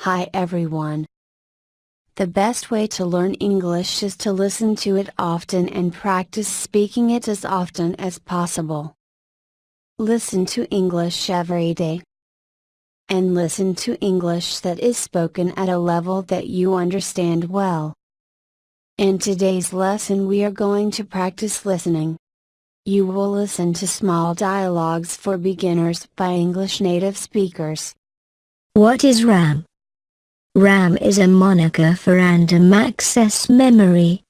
Hi everyone. The best way to learn English is to listen to it often and practice speaking it as often as possible. Listen to English every day. And listen to English that is spoken at a level that you understand well. In today's lesson we are going to practice listening. You will listen to small dialogues for beginners by English native speakers. What is RAM? RAM is a moniker for random access memory.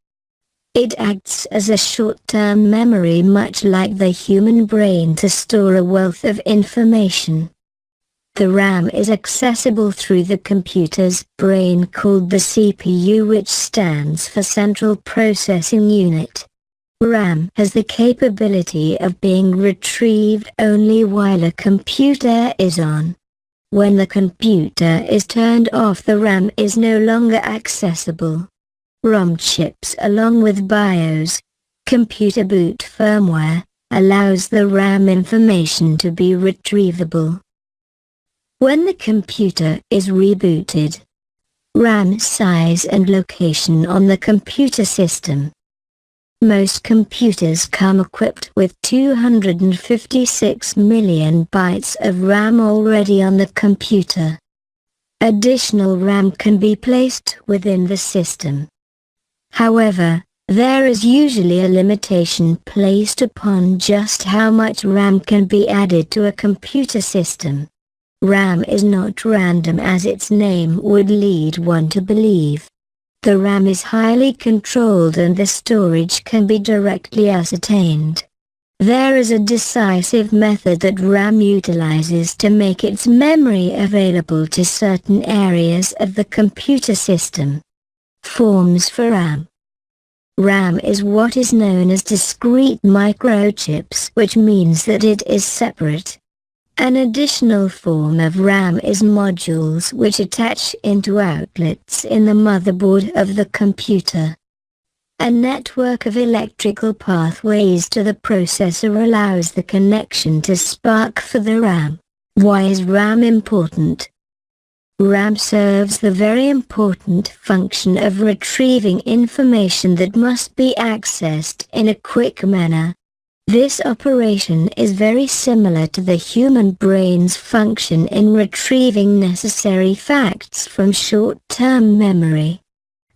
It acts as a short-term memory much like the human brain to store a wealth of information. The RAM is accessible through the computer's brain called the CPU, which stands for Central Processing Unit. RAM has the capability of being retrieved only while a computer is on. When the computer is turned off, the RAM is no longer accessible. ROM chips along with BIOS, computer boot firmware, allows the RAM information to be retrievable. When the computer is rebooted, RAM size and location on the computer system. Most computers come equipped with 256 million bytes of RAM already on the computer. Additional RAM can be placed within the system. However, there is usually a limitation placed upon just how much RAM can be added to a computer system. RAM is not random as its name would lead one to believe. The RAM is highly controlled and the storage can be directly ascertained. There is a decisive method that RAM utilizes to make its memory available to certain areas of the computer system. Forms for RAM. RAM is what is known as discrete microchips, which means that it is separate. An additional form of RAM is modules, which attach into outlets in the motherboard of the computer. A network of electrical pathways to the processor allows the connection to spark for the RAM. Why is RAM important? RAM serves the very important function of retrieving information that must be accessed in a quick manner. This operation is very similar to the human brain's function in retrieving necessary facts from short-term memory.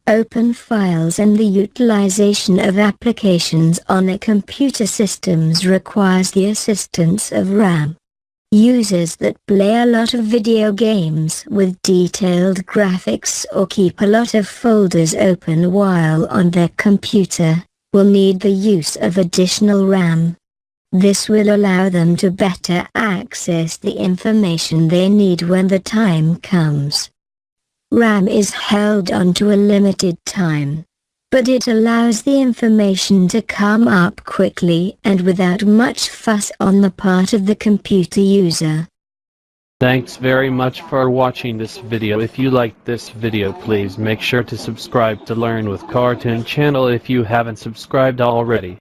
Open files and the utilization of applications on a computer systems requires the assistance of RAM. Users that play a lot of video games with detailed graphics or keep a lot of folders open while on their computer will need the use of additional RAM. This will allow them to better access the information they need when the time comes. RAM is held onto a limited time, but it allows the information to come up quickly and without much fuss on the part of the computer user. Thanks very much for watching this video. If you liked this video, please make sure to subscribe to Learn with Cartoon channel if you haven't subscribed already.